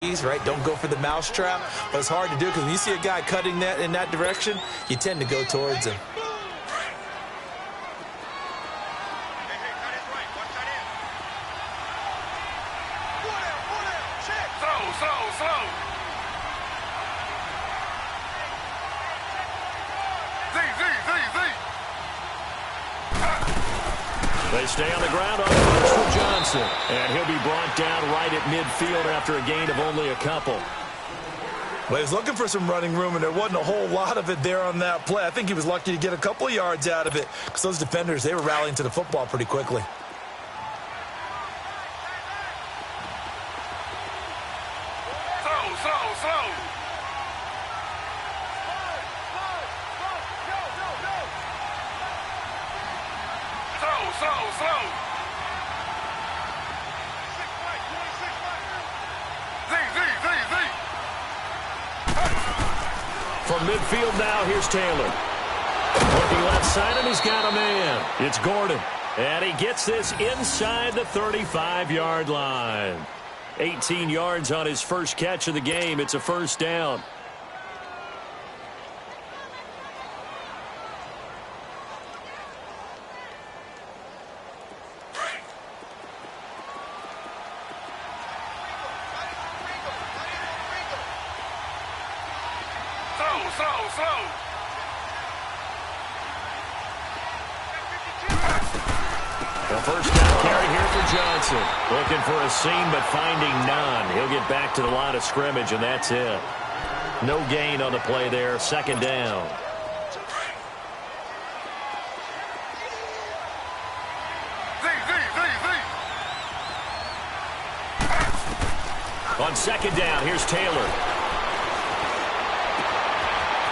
right? Don't go for the mousetrap, but it's hard to do because when you see a guy cutting that in that direction, you tend to go towards him. They stay on the ground on punch for Johnson. And he'll be brought down right at midfield after a gain of only a couple. Well, he was looking for some running room, and there wasn't a whole lot of it there on that play. I think he was lucky to get a couple of yards out of it because those defenders, they were rallying to the football pretty quickly. From midfield now, here's Taylor. Looking left side, and he's got a man. It's Gordon. And he gets this inside the 35-yard line. 18 yards on his first catch of the game. It's a first down. The first down carry here for Johnson. Looking for a seam, but finding none. He'll get back to the line of scrimmage, and that's it. No gain on the play there. Second down. On second down, here's Taylor.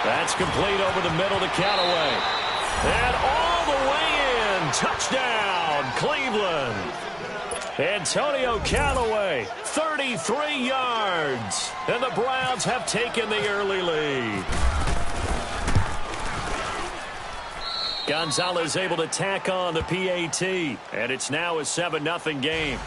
That's complete over the middle to Callaway. And all the way in. Touchdown, Cleveland. Antonio Callaway, 33 yards. And the Browns have taken the early lead. Gonzalez able to tack on the PAT. And it's now a 7-0 game.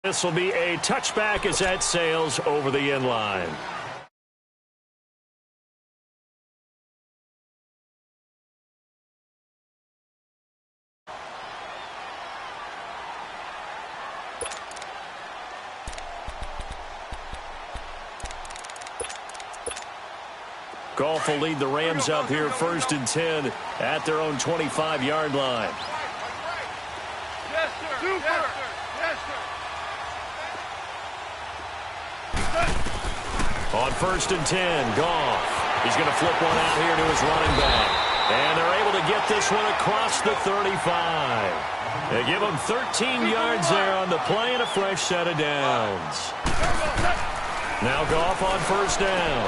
This will be a touchback as that sails over the end line. Goff will lead the Rams up here 1st and 10 at their own 25-yard line. Yes, sir. Yes, sir. Yes, sir. On 1st and 10, Goff. He's going to flip one out here to his running back. And they're able to get this one across the 35. They give him 13 yards there on the play and a fresh set of downs. Now Goff on 1st down.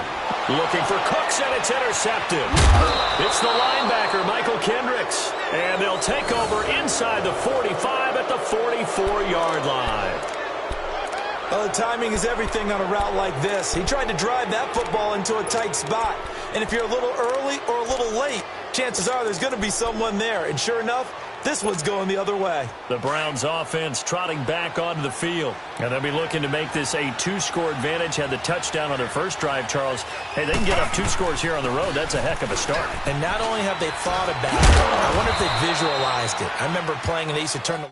Looking for Cooks, and it's intercepted. It's the linebacker, Michael Kendricks. And they'll take over inside the 45 at the 44-yard line. Well, the timing is everything on a route like this. He tried to drive that football into a tight spot. And if you're a little early or a little late, chances are there's going to be someone there. And sure enough, this one's going the other way. The Browns offense trotting back onto the field. And they'll be looking to make this a 2-score advantage. Had the touchdown on their first drive, Charles. Hey, they can get up 2 scores here on the road. That's a heck of a start. And not only have they thought about it, I wonder if they visualized it. I remember playing and they used to turn the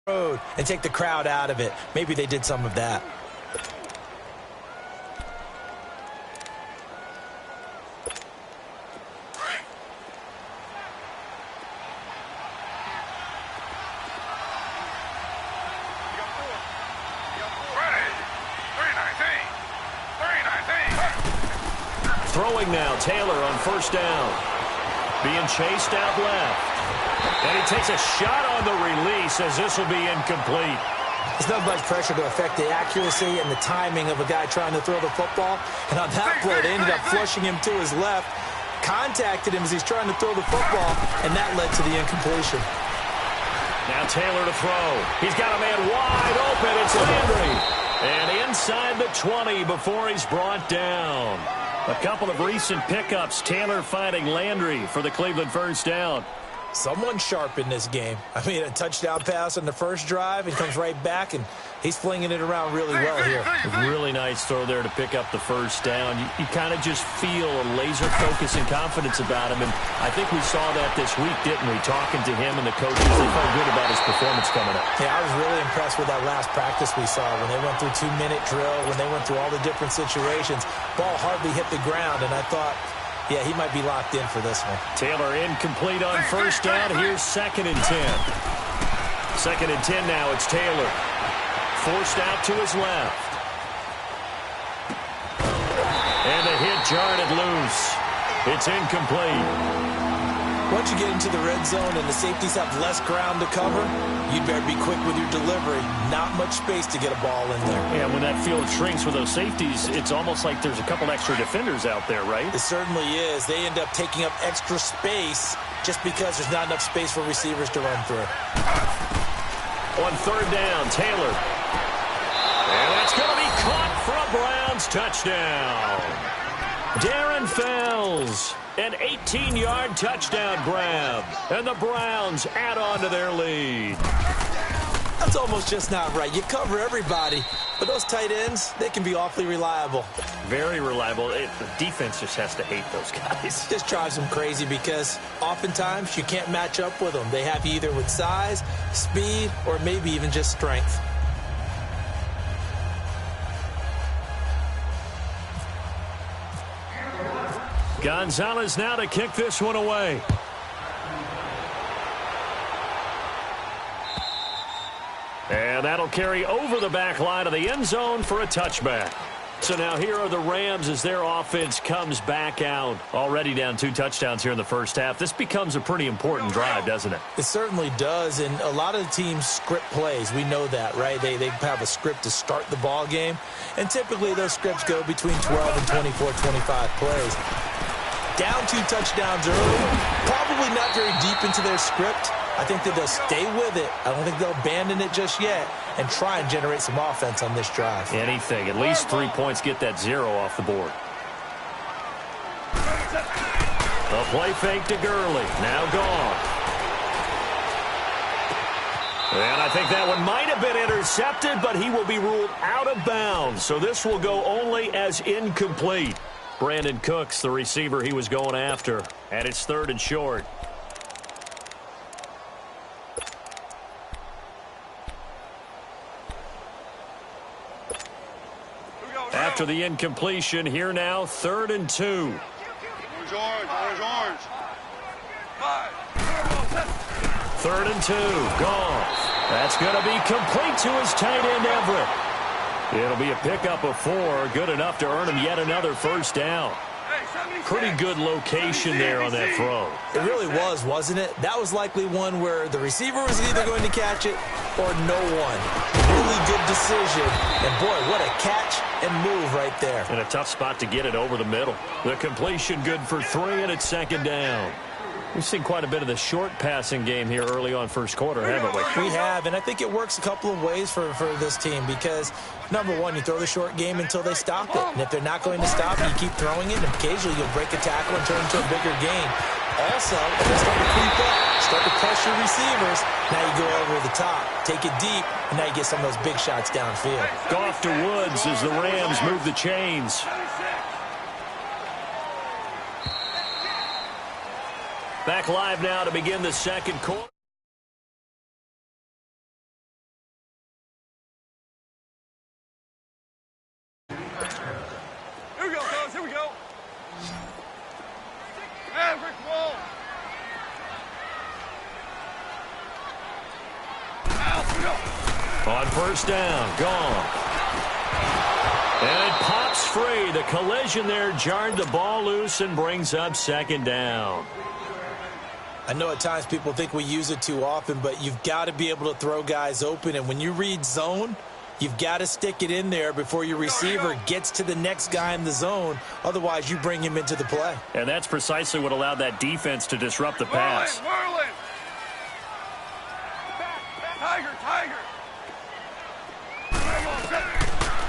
road and take the crowd out of it. Maybe they did some of that. Throwing now, Taylor on 1st down. Being chased out left. And he takes a shot on the release as this will be incomplete. There's not much pressure to affect the accuracy and the timing of a guy trying to throw the football. And on that play, they ended up flushing him to his left, contacted him as he's trying to throw the football, and that led to the incompletion. Now Taylor to throw. He's got a man wide open. It's Landry. And inside the 20 before he's brought down. A couple of recent pickups. Taylor finding Landry for the Cleveland first down. Someone sharp in this game. I mean, a touchdown pass on the first drive. He comes right back, and he's flinging it around really well here. Really nice throw there to pick up the first down. You kind of just feel a laser focus and confidence about him, and I think we saw that this week, didn't we? Talking to him and the coaches, they felt good about his performance coming up. Yeah, I was really impressed with that last practice we saw when they went through 2-minute drill, when they went through all the different situations. Ball hardly hit the ground, and I thought, yeah, he might be locked in for this one. Taylor incomplete on first down. Here's 2nd and 10. 2nd and 10 now. It's Taylor. Forced out to his left. And the hit jarred it loose. It's incomplete. Once you get into the red zone and the safeties have less ground to cover, you'd better be quick with your delivery. Not much space to get a ball in there. Yeah, when that field shrinks with those safeties, it's almost like there's a couple extra defenders out there, right? It certainly is. They end up taking up extra space just because there's not enough space for receivers to run through. On 3rd down, Taylor. And that's going to be caught for a Browns touchdown. Darren Fells. An 18-yard touchdown grab. And the Browns add on to their lead. That's almost just not right. You cover everybody, but those tight ends, they can be awfully reliable. Very reliable. The defense just has to hate those guys. Just drives them crazy because oftentimes you can't match up with them. They have you either with size, speed, or maybe even just strength. Gonzalez now to kick this one away. And that'll carry over the back line of the end zone for a touchback. So now here are the Rams as their offense comes back out. Already down 2 touchdowns here in the first half. This becomes a pretty important drive, doesn't it? It certainly does, and a lot of the teams script plays. We know that, right? They have a script to start the ball game, and typically those scripts go between 12 and 24, 25 plays. Down 2 touchdowns early, probably not very deep into their script. I think that they'll stay with it. I don't think they'll abandon it just yet and try and generate some offense on this drive. Anything. At least 3 points, get that 0 off the board. The play fake to Gurley. Now gone. And I think that one might have been intercepted, but he will be ruled out of bounds. So this will go only as incomplete. Brandon Cooks, the receiver he was going after. And it's 3rd and short. After the incompletion, here now, 3rd and 2. Orange, orange. 3rd and 2, Goff. That's going to be complete to his tight end, Everett. It'll be a pickup of 4, good enough to earn him yet another first down. Pretty good location there on that throw. It really was, wasn't it? That was likely one where the receiver was either going to catch it or no one. Really good decision. And, boy, what a catch and move right there. And a tough spot to get it over the middle. The completion good for 3, and it's 2nd down. We've seen quite a bit of the short passing game here early on first quarter, haven't we? We have, and I think it works a couple of ways for this team because, number one, you throw the short game until they stop it. And if they're not going to stop it, you keep throwing it, and occasionally you'll break a tackle and turn into a bigger gain. Also, if they start to creep up, start to pressure receivers, now you go over the top, take it deep, and now you get some of those big shots downfield. Goff to Woods as the Rams move the chains. Back live now to begin the second quarter. Here we go, fellas. Here we go. And Rick Wall. On first down, gone. And it pops free. The collision there jarred the ball loose and brings up 2nd down. I know at times people think we use it too often, but you've got to be able to throw guys open. And when you read zone, you've got to stick it in there before your receiver gets to the next guy in the zone. Otherwise, you bring him into the play. And that's precisely what allowed that defense to disrupt the pass. Whirling. Tiger.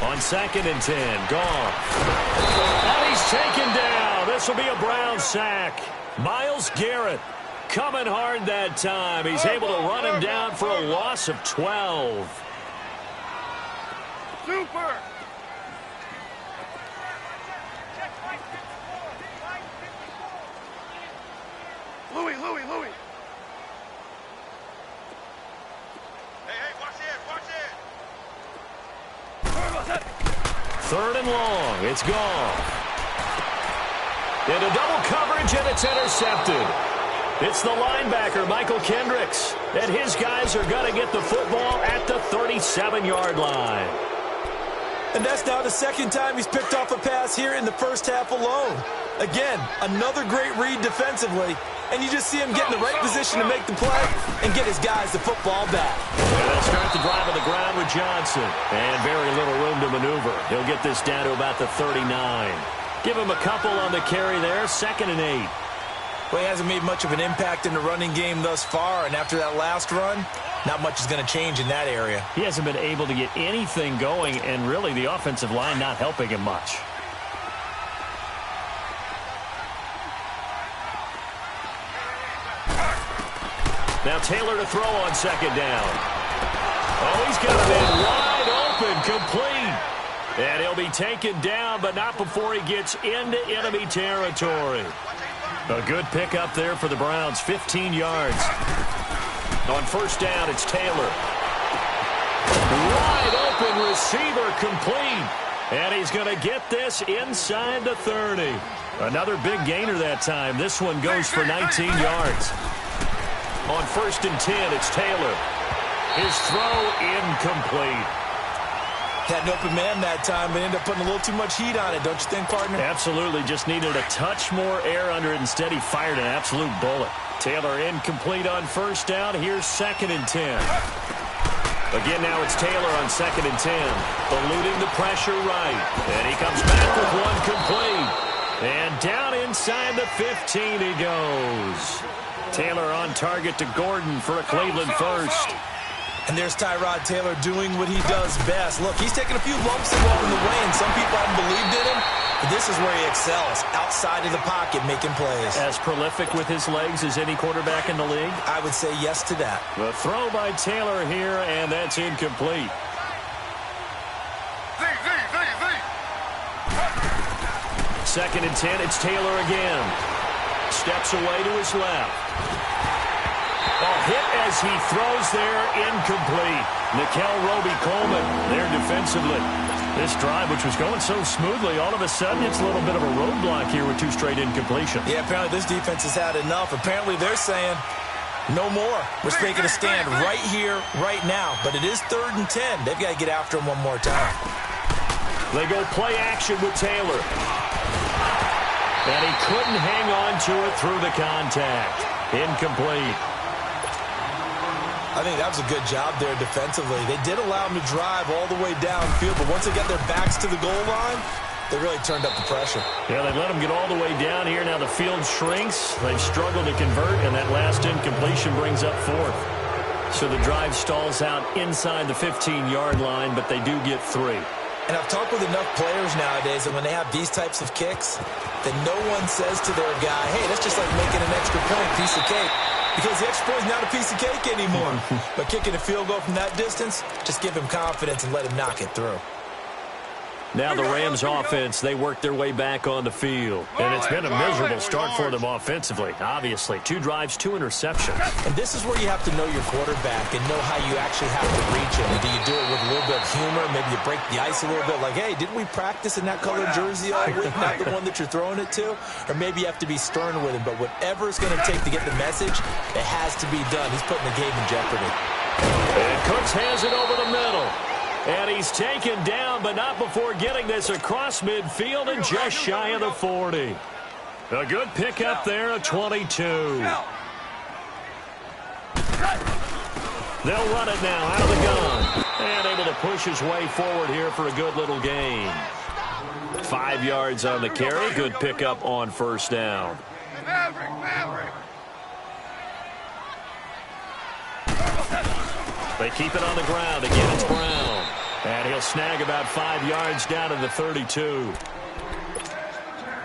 On 2nd and 10, Goff. And he's taken down. This will be a Brown sack. Myles Garrett coming hard that time. He's able to run him down for a loss of 12. Super. Louis. Hey, watch it. 3rd and long. It's Goff. Into double coverage, and it's intercepted. It's the linebacker, Michael Kendricks. And his guys are going to get the football at the 37-yard line. And that's now the 2nd time he's picked off a pass here in the first half alone. Again, another great read defensively. And you just see him get in the right position to make the play and get his guys the football back. And they'll start the drive on the ground with Johnson. And very little room to maneuver. He'll get this down to about the 39. Give him a couple on the carry there. 2nd and 8. Well, he hasn't made much of an impact in the running game thus far. And after that last run, not much is going to change in that area. He hasn't been able to get anything going. And really, the offensive line not helping him much. Now Taylor to throw on 2nd down. Oh, he's got him in wide open, complete. And he'll be taken down, but not before he gets into enemy territory. A good pickup there for the Browns, 15 yards. On 1st down, it's Taylor. Wide open receiver, complete. And he's going to get this inside the 30. Another big gainer that time. This one goes for 19 yards. On 1st and 10, it's Taylor. His throw incomplete. Had an open man that time, but ended up putting a little too much heat on it, don't you think, partner? Absolutely. Just needed a touch more air under it. Instead, he fired an absolute bullet. Taylor incomplete on 1st down. Here's 2nd and 10. Again, now it's Taylor on 2nd and 10. Eluding the pressure right. And he comes back with one complete. And down inside the 15 he goes. Taylor on target to Gordon for a Cleveland first. And there's Tyrod Taylor doing what he does best. Look, he's taken a few lumps along the way, and some people haven't believed in him. But this is where he excels, outside of the pocket, making plays. As prolific with his legs as any quarterback in the league? I would say yes to that. The throw by Taylor here, and that's incomplete. 2nd and 10, it's Taylor again. Steps away to his left. Hit as he throws there, incomplete. Nickel Roby-Coleman there defensively. This drive, which was going so smoothly, all of a sudden it's a little bit of a roadblock here with 2 straight incompletions. Yeah, apparently this defense has had enough. Apparently they're saying, no more. We're making a stand right here, right now. But it is 3rd and 10. They've got to get after him one more time. They go play action with Taylor. And he couldn't hang on to it through the contact. Incomplete. I think that was a good job there defensively. They did allow him to drive all the way downfield, but once they got their backs to the goal line, they really turned up the pressure. Yeah, they let him get all the way down here. Now the field shrinks. They've struggled to convert, and that last incompletion brings up 4th. So the drive stalls out inside the 15-yard line, but they do get 3. And I've talked with enough players nowadays, and when they have these types of kicks, then no one says to their guy, hey, that's just like making an extra point, piece of cake. Because the extra point is not a piece of cake anymore. But kicking a field goal from that distance, just give him confidence and let him knock it through. Now the Rams offense, they work their way back on the field. And it's been a miserable start for them offensively, obviously. 2 drives, 2 interceptions. And this is where you have to know your quarterback and know how you actually have to reach him. Do you do it with a little bit of humor? Maybe you break the ice a little bit like, hey, didn't we practice in that colored jersey all week? Not the one that you're throwing it to? Or maybe you have to be stern with him. But whatever it's going to take to get the message, it has to be done. He's putting the game in jeopardy. And Cooks has it over the middle. And he's taken down, but not before getting this across midfield and just shy of the 40. A good pickup there, a 22. They'll run it now out of the gun. And able to push his way forward here for a good little gain. 5 yards on the carry. Good pickup on 1st down. They keep it on the ground. Again, it's Brown. And he'll snag about 5 yards down to the 32.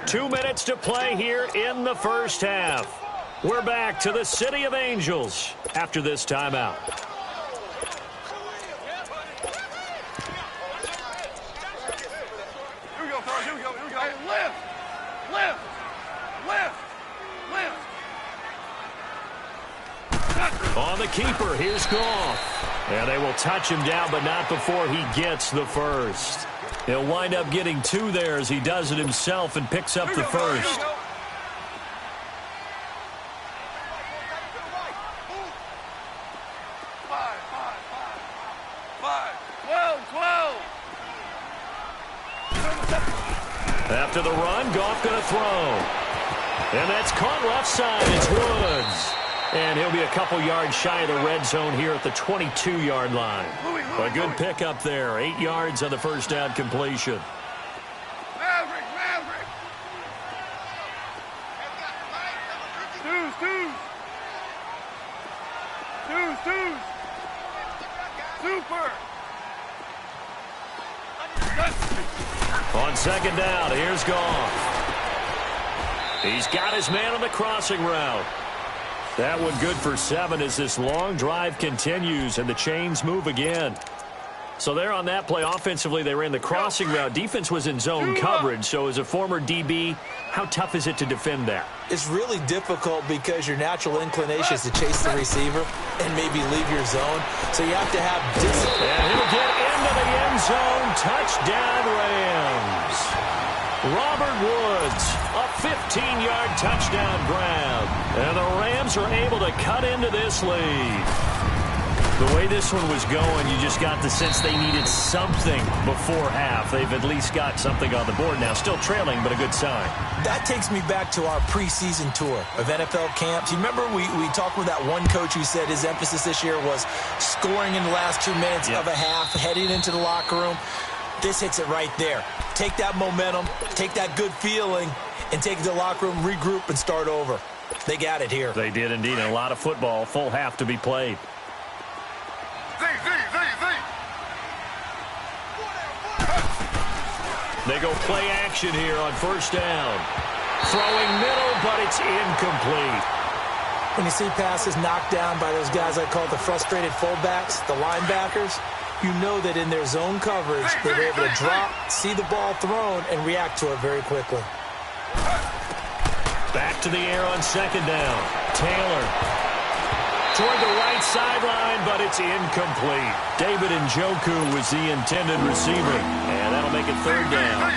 2 minutes to play here in the first half. We're back to the City of Angels after this timeout. Here we go, fellas. Here we go. Here we go. Hey, lift. Lift. Lift. Lift. On the keeper, here's Goff. And they will touch him down, but not before he gets the first. He'll wind up getting 2 there as he does it himself and picks up the first. 12. After the run, Goff going to throw. And that's caught left side. It's Woods. And he'll be a couple yards shy of the red zone here at the 22-yard line. A good pickup there. 8 yards on the first down completion. Maverick. Deuce. Super. On second down, here's Goff. He's got his man on the crossing route. That one good for 7 as this long drive continues and the chains move again. So there on that play, offensively, they ran the crossing route. Defense was in zone coverage. So as a former DB, how tough is it to defend that? It's really difficult because your natural inclination is to chase the receiver and maybe leave your zone. So you have to have discipline. And he'll get into the end zone. Touchdown, Rams. Robert Woods, a 15-yard touchdown grab. And the Rams are able to cut into this lead. The way this one was going, you just got the sense they needed something before half. They've at least got something on the board now. Still trailing, but a good sign. That takes me back to our preseason tour of NFL camps. You remember we talked with that one coach who said his emphasis this year was scoring in the last 2 minutes of a half, heading into the locker room. This hits it right there. Take that momentum, take that good feeling, and take it to the locker room, regroup, and start over. They got it here. They did indeed. A lot of football, full half to be played. They go play action here on first down. Throwing middle, but it's incomplete. When you see passes knocked down by those guys I call the frustrated fullbacks, the linebackers, you know that in their zone coverage, they were able to drop, see the ball thrown, and react to it very quickly. Back to the air on second down. Taylor toward the right sideline, but it's incomplete. David Njoku was the intended receiver, and that'll make it third down.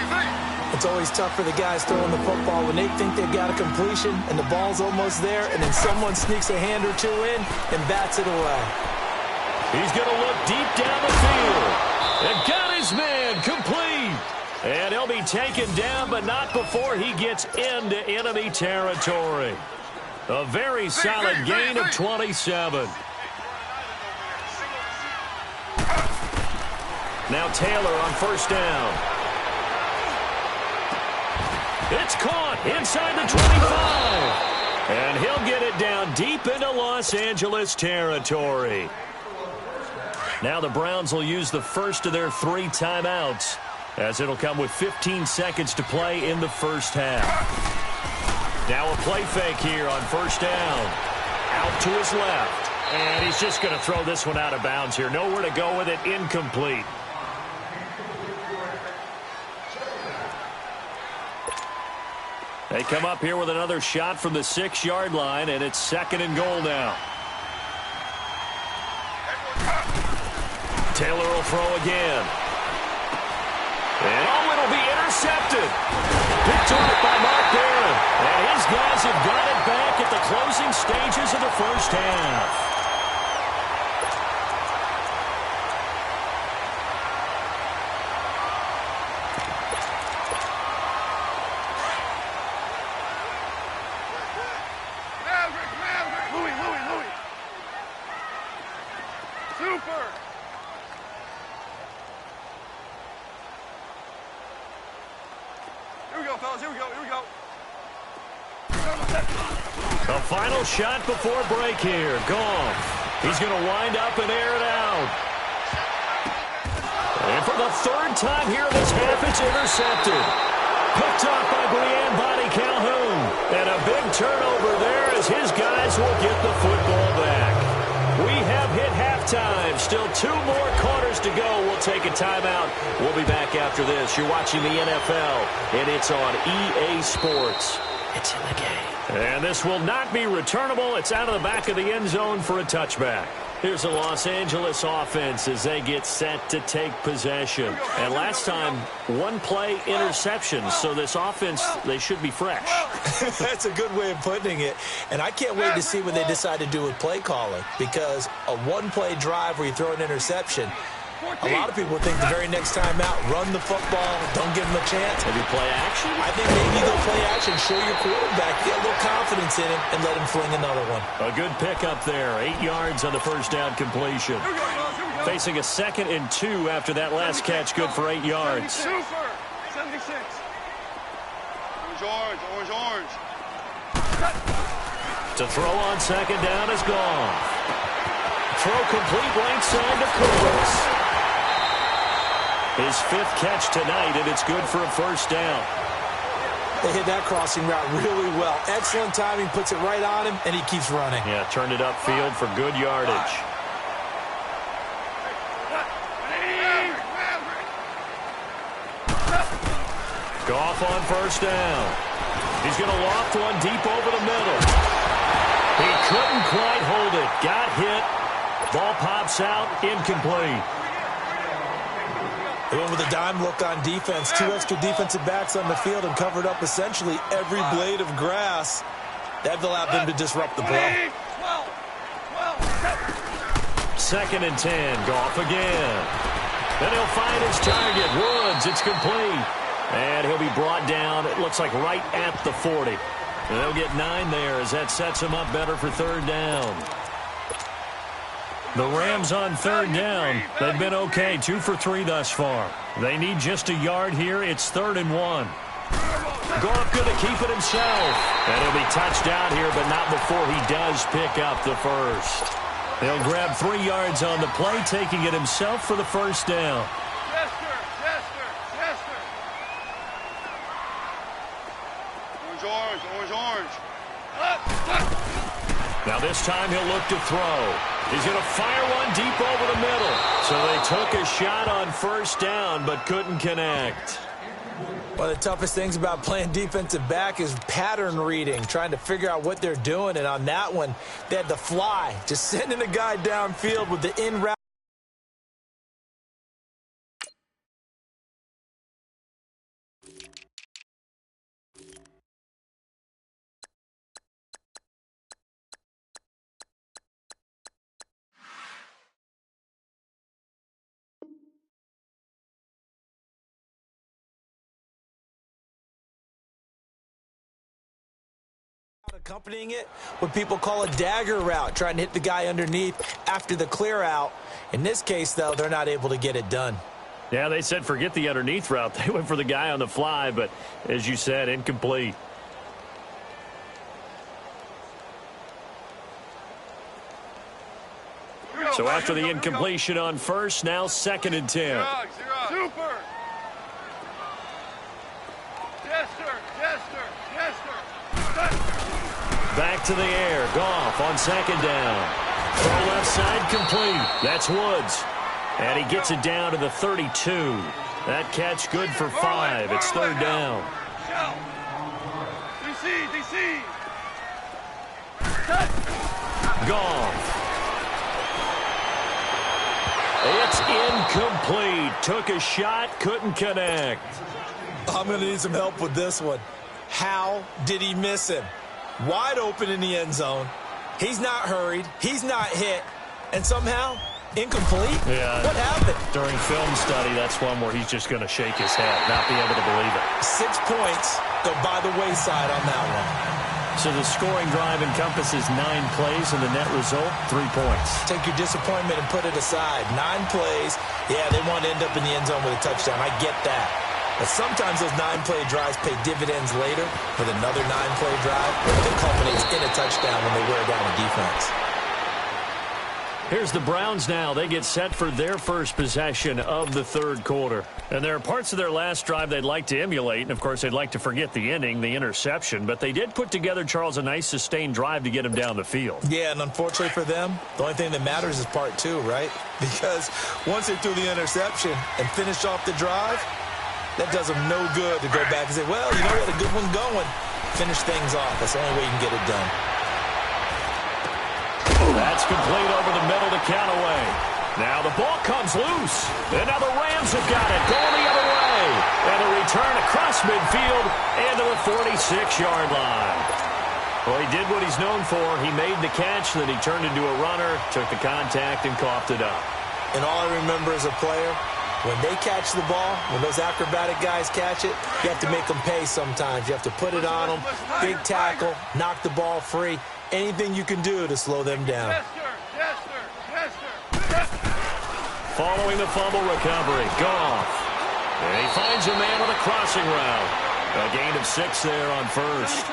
It's always tough for the guys throwing the football when they think they've got a completion and the ball's almost there, and then someone sneaks a hand or 2 in and bats it away. He's going to look deep down the field and got his man complete. And he'll be taken down, but not before he gets into enemy territory. A very solid gain of 27. Now Taylor on first down. It's caught inside the 25. And he'll get it down deep into Los Angeles territory. Now the Browns will use the first of their 3 timeouts, as it'll come with 15 seconds to play in the first half. Now a play fake here on first down. Out to his left. And he's just going to throw this one out of bounds here. Nowhere to go with it. Incomplete. They come up here with another shot from the 6-yard line, and it's second and goal now. Taylor will throw again. And oh, it'll be intercepted. Picked off by Mark Barron. And his guys have got it back at the closing stages of the first half. Louis. Super. Here we go, fellas. Here we go. A final shot before break here. Goff. He's going to wind up and air it out. And for the third time here in this half, it's intercepted. Picked off by Brian Body Calhoun. And a big turnover there as his guys will get the football back. We have hit halftime. Still 2 more quarters to go. We'll take a timeout. We'll be back after this. You're watching the NFL, and it's on EA Sports. It's in the game. And this will not be returnable. It's out of the back of the end zone for a touchback. Here's the Los Angeles offense as they get set to take possession. And last time, 1-play interception. So this offense, they should be fresh. That's a good way of putting it. And I can't wait to see what they decide to do with play calling. Because a 1-play drive where you throw an interception, a lot of people think the very next time out, run the football, don't give them a chance. Maybe play action? I think maybe they'll play action, show your quarterback, get a little confidence in him, and let him fling another one. A good pickup there. 8 yards on the first down completion. Facing a 2nd and 2 after that last catch, good for 8 yards. Super. 76. Orange. To throw on 2nd down is gone. Throw complete right side to Cooks. His 5th catch tonight, and it's good for a first down. They hit that crossing route really well. Excellent timing, puts it right on him, and he keeps running. Yeah, turned it upfield for good yardage. Goff on first down. He's going to loft one deep over the middle. He couldn't quite hold it. Got hit. Ball pops out, incomplete. They went with a dime look on defense. 2 extra defensive backs on the field and covered up essentially every blade of grass. That allowed them to disrupt the play. 2nd and 10. Goff again. Then he'll find his target. Woods. It's complete. And he'll be brought down, it looks like right at the 40. And they'll get 9 there as that sets him up better for 3rd down. The Rams on 3rd down. They've been okay, 2 for 3 thus far. They need just a yard here. It's 3rd and 1. Goff going to keep it himself. And he'll be touched out here, but not before he does pick up the first. He'll grab 3 yards on the play, taking it himself for the first down. Orange. Now this time he'll look to throw. He's going to fire one deep over the middle. So they took a shot on first down but couldn't connect. One of the toughest things about playing defensive back is pattern reading, trying to figure out what they're doing. And on that one, they had the fly, just sending a guy downfield with the in route. Accompanying it, what people call a dagger route, trying to hit the guy underneath after the clear out. In this case, though, they're not able to get it done. Yeah, they said forget the underneath route. They went for the guy on the fly, but as you said, incomplete. So after the incompletion on first, now 2nd and 10. Super. Yes, sir. Back to the air. Goff on 2nd down. Throw left side complete. That's Woods. And he gets it down to the 32. That catch good for 5. It's 3rd down. DC. Goff. It's incomplete. Took a shot, couldn't connect. I'm going to need some help with this one. How did he miss him? Wide open in the end zone. He's not hurried. He's not hit. And somehow, incomplete? Yeah. What happened? During film study, that's one where he's just going to shake his head, not be able to believe it. 6 points go by the wayside on that one. So the scoring drive encompasses 9 plays, and the net result, 3 points. Take your disappointment and put it aside. 9 plays. Yeah, they want to end up in the end zone with a touchdown. I get that. But sometimes those 9-play drives pay dividends later with another 9-play drive that culminates in a touchdown when they wear down a defense. Here's the Browns now. They get set for their first possession of the third quarter. And there are parts of their last drive they'd like to emulate. And, of course, they'd like to forget the inning, the interception. But they did put together, Charles, a nice sustained drive to get him down the field. Yeah, and unfortunately for them, the only thing that matters is part two, right? Because once they threw the interception and finished off the drive, that does them no good to go back and say, well, you know, we had a good one going. Finish things off. That's the only way you can get it done. That's complete over the middle to count away. Now the ball comes loose. And now the Rams have got it going the other way. And a return across midfield and to the 46-yard line. Well, he did what he's known for. He made the catch, then he turned into a runner, took the contact, and coughed it up. And all I remember as a player, when they catch the ball, when those acrobatic guys catch it, you have to make them pay sometimes. You have to put it on them, big tackle, knock the ball free. Anything you can do to slow them down. Yes, sir. Yes, sir. Yes, sir. Yes, sir. Following the fumble recovery, Goff. And he finds a man on a crossing route. A gain of 6 there on first.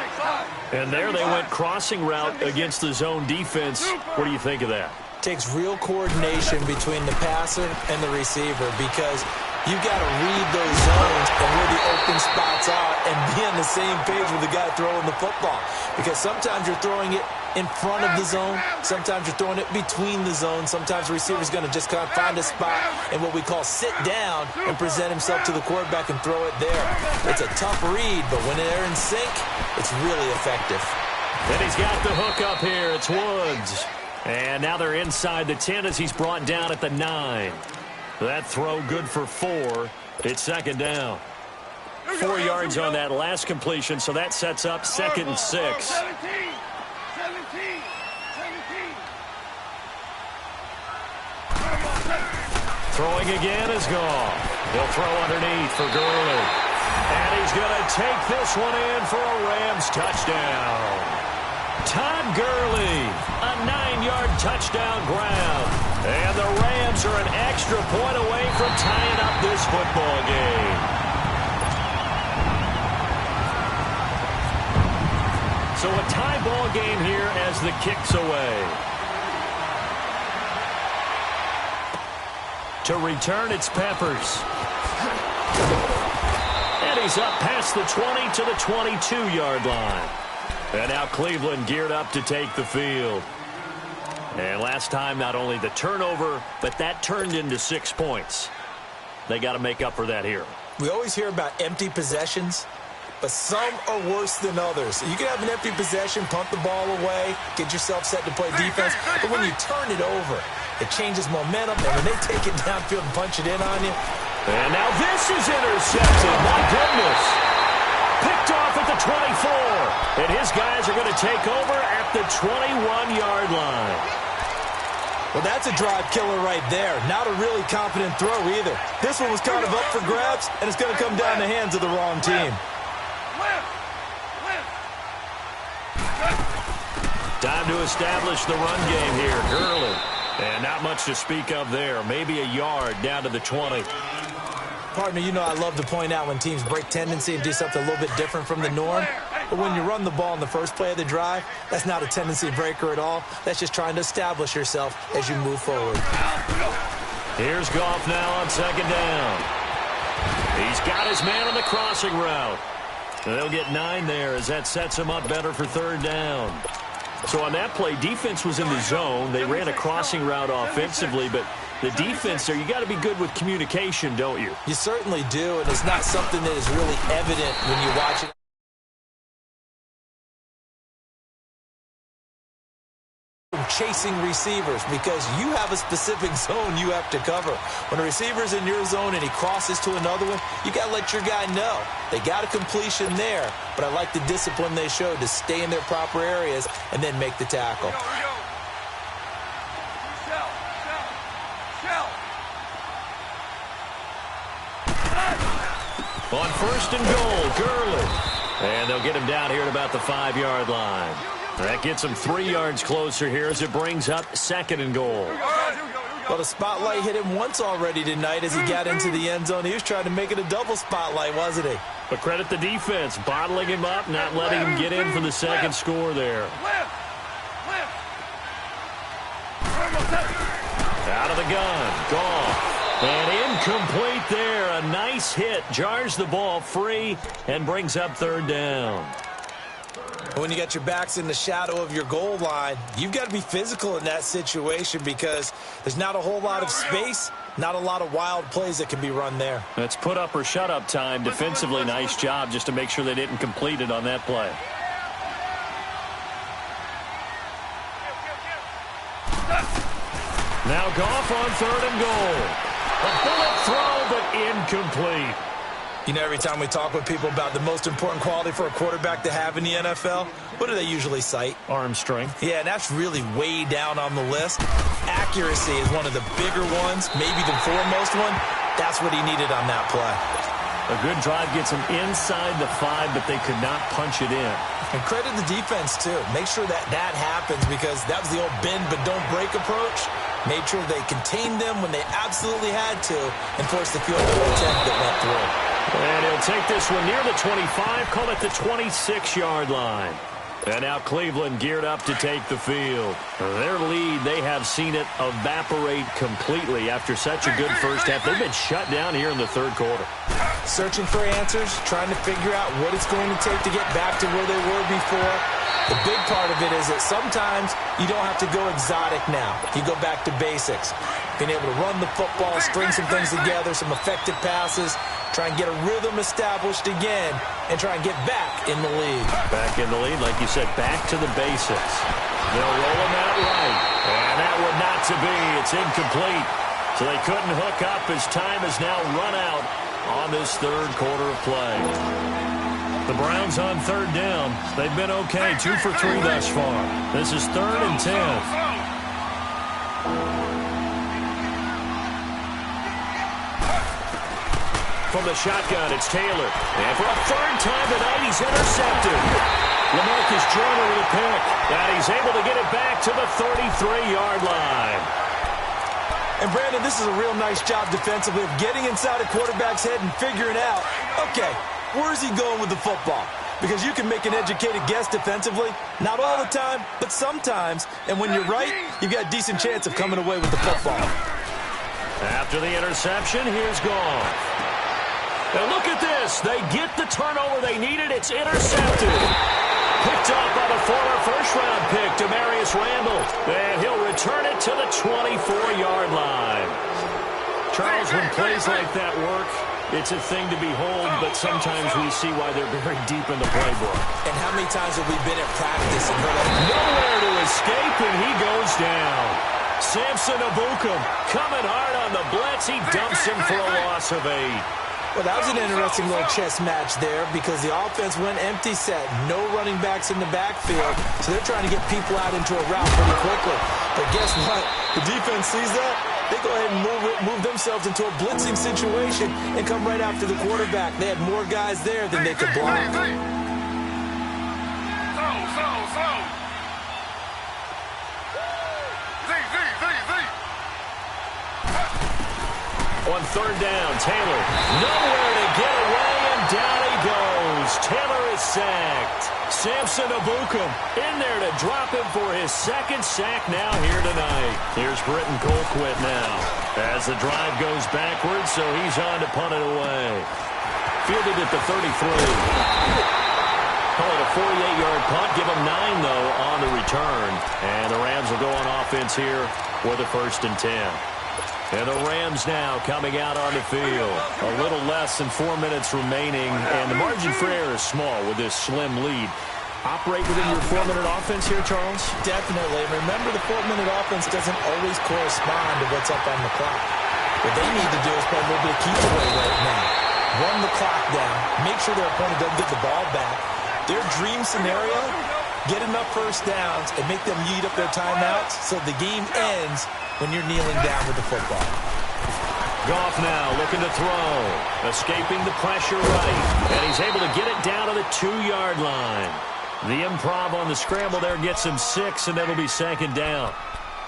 And there they went crossing route against the zone defense. What do you think of that? Takes real coordination between the passer and the receiver because you've got to read those zones and where the open spots are and be on the same page with the guy throwing the football. Because sometimes you're throwing it in front of the zone. Sometimes you're throwing it between the zones. Sometimes the receiver's going to just kind of find a spot and what we call sit down and present himself to the quarterback and throw it there. It's a tough read, but when they're in sync, it's really effective. And he's got the hook up here. It's Woods. And now they're inside the 10 as he's brought down at the 9. That throw good for 4. It's second down. 4 yards on that last completion, so that sets up 2nd and 6. 17. Throwing again is Goff. He'll throw underneath for Gurley. And he's going to take this one in for a Rams touchdown. Todd Gurley, a 9-yard touchdown grab. And the Rams are an extra point away from tying up this football game. So a tie ball game here as the kick's away. To return, it's Peppers. And he's up past the 20 to the 22-yard line. And now Cleveland geared up to take the field. And last time, not only the turnover, but that turned into 6 points. They got to make up for that here. We always hear about empty possessions, but some are worse than others. You can have an empty possession, punt the ball away, get yourself set to play defense, but when you turn it over, it changes momentum, and when they take it downfield and punch it in on you. And now this is intercepted. My goodness. Picked off at the 24. And his guys are going to take over at the 21-yard line. Well, that's a drive killer right there. Not a really confident throw either. This one was kind of up for grabs, and it's going to come down the hands of the wrong team. Time to establish the run game here. Gurley. And not much to speak of there. Maybe a yard down to the 20. Partner, you know I love to point out when teams break tendency and do something a little bit different from the norm. But when you run the ball in the first play of the drive, that's not a tendency breaker at all. That's just trying to establish yourself as you move forward. Here's Goff now on second down. He's got his man on the crossing route. They'll get 9 there as that sets him up better for third down. So on that play, defense was in the zone. They ran a crossing route offensively, but the defense there, you got to be good with communication, don't you? You certainly do, and it's not something that is really evident when you watch it. Chasing receivers because you have a specific zone you have to cover. When a receiver's in your zone and he crosses to another one, you got to let your guy know. They got a completion there, but I like the discipline they showed to stay in their proper areas and then make the tackle. On first and goal, Gurley. And they'll get him down here at about the 5-yard line. That gets him 3 yards closer here as it brings up second and goal. Well, the spotlight hit him once already tonight as he got into the end zone. He was trying to make it a double spotlight, wasn't he? But credit the defense, bottling him up, not letting him get in for the second score there. out of the gun. Goff. And incomplete there. A nice hit. Jars the ball free and brings up third down. When you got your backs in the shadow of your goal line, you've got to be physical in that situation because there's not a whole lot of space, not a lot of wild plays that can be run there. That's put up or shut up time. Defensively, nice job just to make sure they didn't complete it on that play. Now Goff on third and goal. A bullet throw, but incomplete. You know, every time we talk with people about the most important quality for a quarterback to have in the NFL, what do they usually cite? Arm strength. Yeah, and that's really way down on the list. Accuracy is one of the bigger ones, maybe the foremost one. That's what he needed on that play. A good drive gets him inside the 5, but they could not punch it in. And credit the defense, too. Make sure that that happens because that was the old bend but don't break approach. Made sure they contained them when they absolutely had to and forced the field goal attempt that went through. And he'll take this one near the 25, call it the 26-yard line. And now Cleveland geared up to take the field. Their lead, they have seen it evaporate completely after such a good first half. They've been shut down here in the third quarter. Searching for answers, trying to figure out what it's going to take to get back to where they were before. The big part of it is that sometimes you don't have to go exotic now. You go back to basics. Being able to run the football, string some things together, some effective passes, try and get a rhythm established again, and try and get back in the lead. Back in the lead, like you said, back to the basics. They'll roll him out right. And that would not to be. It's incomplete. So they couldn't hook up as time has now run out on this third quarter of play. The Browns on third down. They've been okay, 2 for 3 thus far. This is 3rd and 10. From the shotgun, it's Taylor. And for a third time tonight, he's intercepted. LaMarcus Joyner with a pick. And he's able to get it back to the 33-yard line. And, Brandon, this is a real nice job defensively of getting inside a quarterback's head and figuring out, okay, where's he going with the football? Because you can make an educated guess defensively. Not all the time, but sometimes. And when you're right, you've got a decent chance of coming away with the football. After the interception, here's Goff. And look at this. They get the turnover they needed. It's intercepted. Picked up by the former first-round pick, Demarius Randall. And he'll return it to the 24-yard line. Charles, when plays like that work, it's a thing to behold, but sometimes we see why they're very deep in the playbook. And how many times have we been at practice and heard like, nowhere to escape, and he goes down. Samson Ebukam coming hard on the blitz. He dumps him for a loss of 8. Well, that was an interesting little chess match there because the offense went empty set. No running backs in the backfield, so they're trying to get people out into a route pretty quickly. But guess what? The defense sees that. They go ahead and move themselves into a blitzing situation and come right after the quarterback. They had more guys there than they could block. On third down, Taylor nowhere to get away, and down he goes. Taylor is sacked. Samson Ebukam in there to drop him for his second sack now here tonight. Here's Britton Colquitt now as the drive goes backwards, so he's on to punt it away. Fielded at the 33. Call it a 48-yard punt. Give him 9, though, on the return. And the Rams will go on offense here with a 1st and 10. And the Rams now coming out on the field. A little less than 4 minutes remaining, and the margin for error is small with this slim lead. Operate within your 4-minute offense here, Charles? Definitely. Remember, the 4-minute offense doesn't always correspond to what's up on the clock. What they need to do is play a little bit of keep away right now. Run the clock down. Make sure their opponent doesn't get the ball back. Their dream scenario, get enough first downs and make them eat up their timeouts so the game ends when you're kneeling down with the football. Goff now looking to throw. Escaping the pressure right. And he's able to get it down to the 2-yard line. The improv on the scramble there gets him 6, and it'll be 2nd down.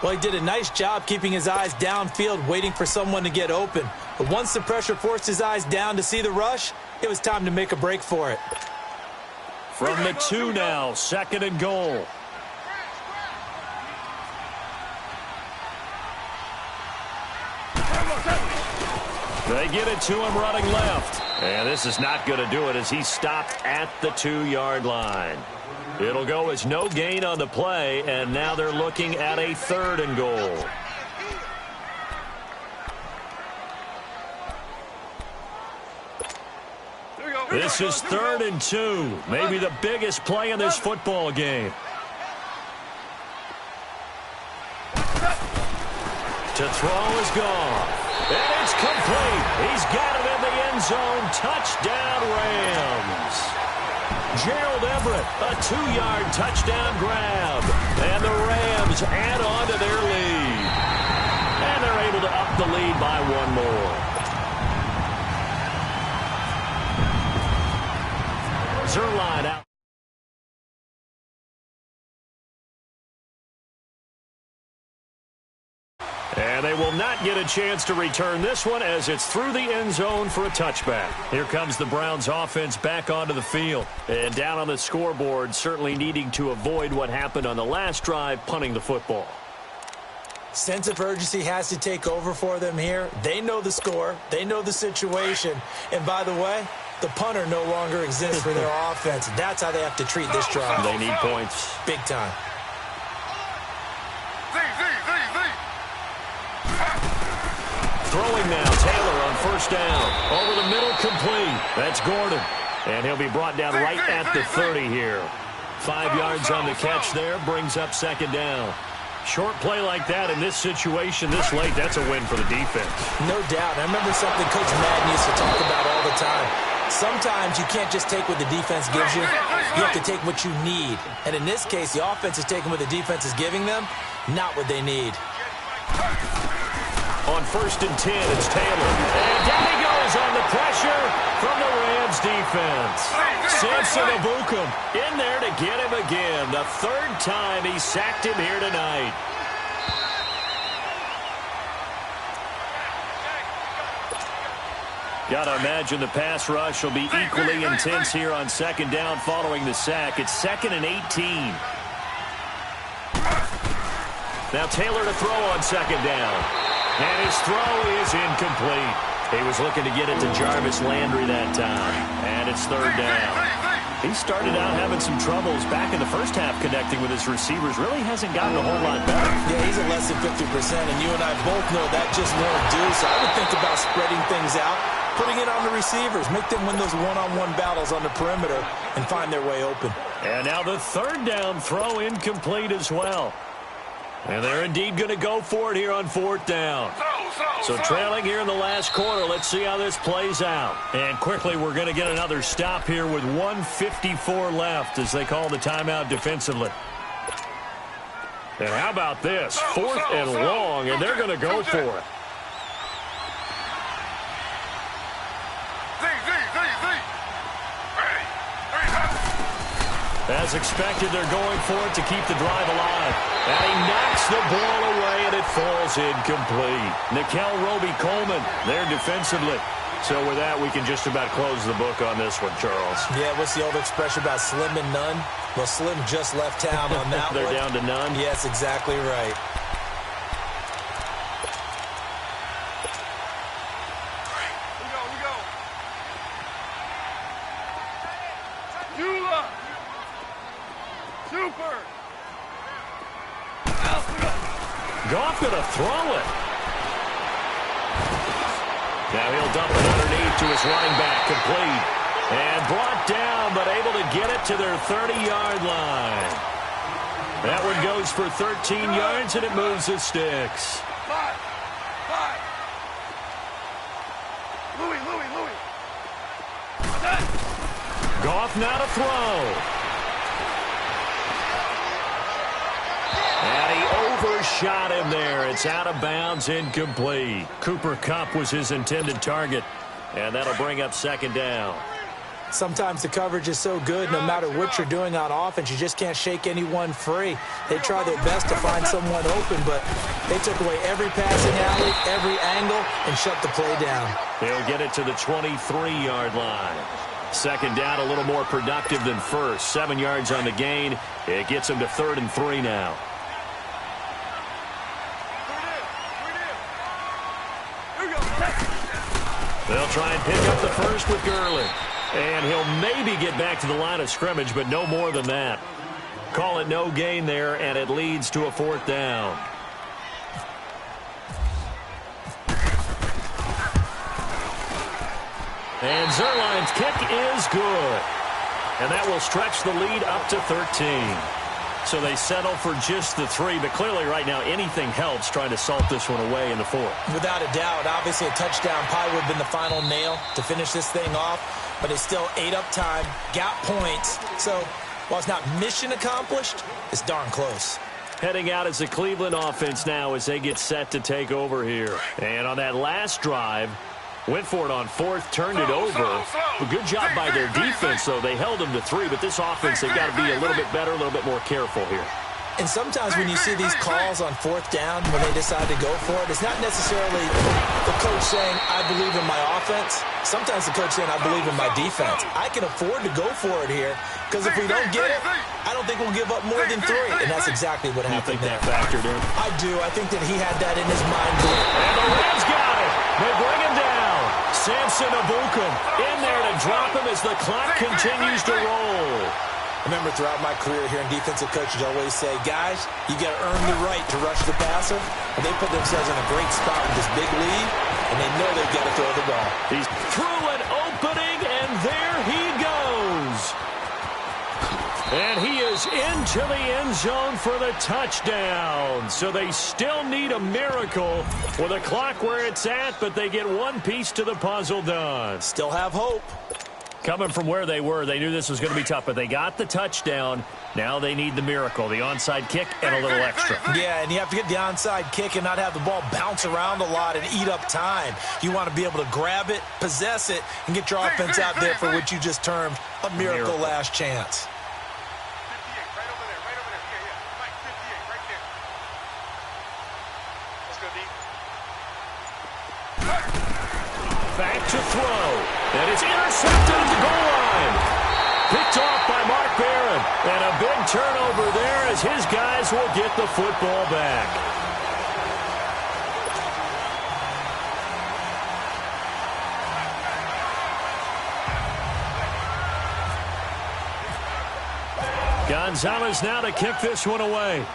Well, he did a nice job keeping his eyes downfield, waiting for someone to get open. But once the pressure forced his eyes down to see the rush, it was time to make a break for it. From the 2 now, 2nd and goal. They get it to him running left. And this is not going to do it as he stopped at the 2-yard line. It'll go as no gain on the play, and now they're looking at a 3rd and goal. This is 3rd and 2, maybe the biggest play in this football game. To throw is gone. And it's complete. He's got it in the end zone. Touchdown, Rams. Gerald Everett, a 2-yard touchdown grab. And the Rams add on to their lead. And they're able to up the lead by 1 more. Zerline out. And they will not get a chance to return this one as it's through the end zone for a touchback. Here comes the Browns offense back onto the field. And down on the scoreboard, certainly needing to avoid what happened on the last drive, punting the football. Sense of urgency has to take over for them here. They know the score. They know the situation. And by the way, the punter no longer exists for their offense. That's how they have to treat this drive. They need points. Big time. Throwing now, Taylor on 1st down. Over the middle, complete. That's Gordon. And he'll be brought down right at the 30 here. 5 yards on the catch there, brings up 2nd down. Short play like that in this situation this late, that's a win for the defense. No doubt. I remember something Coach Madden used to talk about all the time. Sometimes you can't just take what the defense gives you. You have to take what you need. And in this case, the offense is taking what the defense is giving them, not what they need. On 1st and 10, it's Taylor. And down he goes on the pressure from the Rams defense. Samson Ebukam in there to get him again. The 3rd time he sacked him here tonight. Got to imagine the pass rush will be equally intense here on 2nd down following the sack. It's 2nd and 18. Now Taylor to throw on 2nd down. And his throw is incomplete. He was looking to get it to Jarvis Landry that time. And it's 3rd down. He started out having some troubles back in the first half connecting with his receivers. Really hasn't gotten a whole lot better. Yeah, he's at less than 50%, and you and I both know that just won't do. So I would think about spreading things out, putting it on the receivers, make them win those one-on-one battles on the perimeter and find their way open. And now the 3rd down throw incomplete as well. And they're indeed going to go for it here on 4th down. So trailing here in the last quarter, let's see how this plays out. And quickly, we're going to get another stop here with 1:54 left as they call the timeout defensively. And how about this? 4th and long, and they're going to go for it. As expected, they're going for it to keep the drive alive. And he knocks the ball away, and it falls incomplete. Nickel Roby-Coleman there defensively. So with that, we can just about close the book on this one, Charles. Yeah, what's the old expression about slim and none? Well, Slim just left town on that They're one. down to none? Yes, exactly right. Goff going to throw it. Now he'll dump it underneath to his running back, complete. And brought down, but able to get it to their 30-yard line. That one goes for 13 yards, and it moves the sticks. Five. Louis. Goff now to throw. And he overshot him there. It's out of bounds, incomplete. Cooper Kupp was his intended target. And that'll bring up 2nd down. Sometimes the coverage is so good, no matter what you're doing on offense, you just can't shake anyone free. They try their best to find someone open, but they took away every passing alley, every angle, and shut the play down. They'll get it to the 23-yard line. 2nd down, a little more productive than first. 7 yards on the gain. It gets them to 3rd and 3 now. They'll try and pick up the first with Gurley. And he'll maybe get back to the line of scrimmage, but no more than that. Call it no gain there, and it leads to a 4th down. And Zerline's kick is good. And that will stretch the lead up to 13. So they settle for just the 3, but clearly right now anything helps trying to salt this one away in the 4th. Without a doubt, obviously a touchdown probably would have been the final nail to finish this thing off, but it's still ate up time, got points. So while it's not mission accomplished, it's darn close. Heading out as the Cleveland offense now as they get set to take over here. And on that last drive, went for it on 4th, turned it over. A good job by their defense, though. They held them to 3, but this offense, they've got to be a little bit better, a little bit more careful here. And sometimes when you see these calls on 4th down, when they decide to go for it, it's not necessarily the coach saying, I believe in my offense. Sometimes the coach saying, I believe in my defense. I can afford to go for it here, because if we don't get it, I don't think we'll give up more than 3. And that's exactly what happened there. You think that factored in? I do. I think that he had that in his mind. And the Rams got it. They bring him down. Samson Ebukam in there to drop him as the clock continues to roll. Remember, throughout my career here in defensive coaches, always say, guys, you got to earn the right to rush the passer. And they put themselves in a great spot with this big lead, and they know they've got to throw the ball. He's through an opening, and there he goes. And he is into the end zone for the touchdown. So they still need a miracle with the clock where it's at, but they get one piece to the puzzle done. Still have hope. Coming from where they were, they knew this was going to be tough, but they got the touchdown. Now they need the miracle, the onside kick and a little extra. Yeah, and you have to get the onside kick and not have the ball bounce around a lot and eat up time. You want to be able to grab it, possess it, and get your offense out there for what you just termed a miracle last chance. Back to throw. And it's intercepted at the goal line. Picked off by Mark Barron. And a big turnover there as his guys will get the football back. Gonzalez now to kick this one away.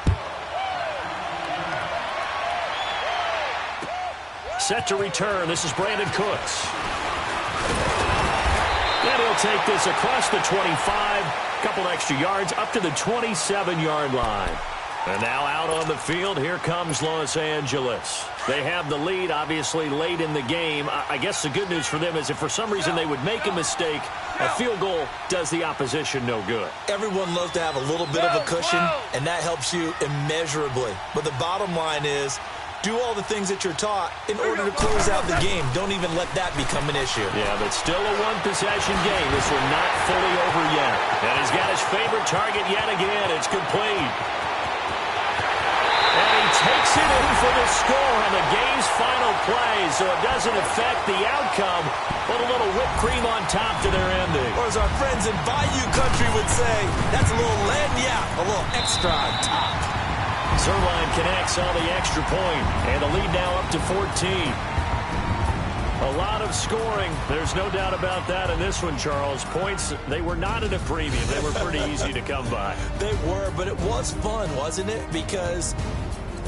Set to return. This is Brandon Cooks. And he'll take this across the 25. Couple extra yards up to the 27-yard line. And now out on the field, here comes Los Angeles. They have the lead, obviously, late in the game. I guess the good news for them is if for some reason they would make a mistake, a field goal does the opposition no good. Everyone loves to have a little bit of a cushion, and that helps you immeasurably. But the bottom line is, do all the things that you're taught in order to close out the game. Don't even let that become an issue. Yeah, but still a one-possession game. This one not fully over yet. And he's got his favorite target yet again. It's complete. And he takes it in for the score on the game's final play, so it doesn't affect the outcome, but a little whipped cream on top to their ending. Or as our friends in Bayou Country would say, that's a little lagniappe, a little extra on top. Zerline connects on the extra point, and the lead now up to 14. A lot of scoring. There's no doubt about that in this one, Charles. Points, they were not at a premium. They were pretty easy to come by. They were, but it was fun, wasn't it? Because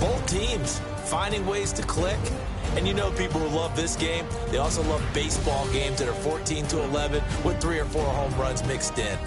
both teams finding ways to click. And you know people who love this game, they also love baseball games that are 14-11 with 3 or 4 home runs mixed in.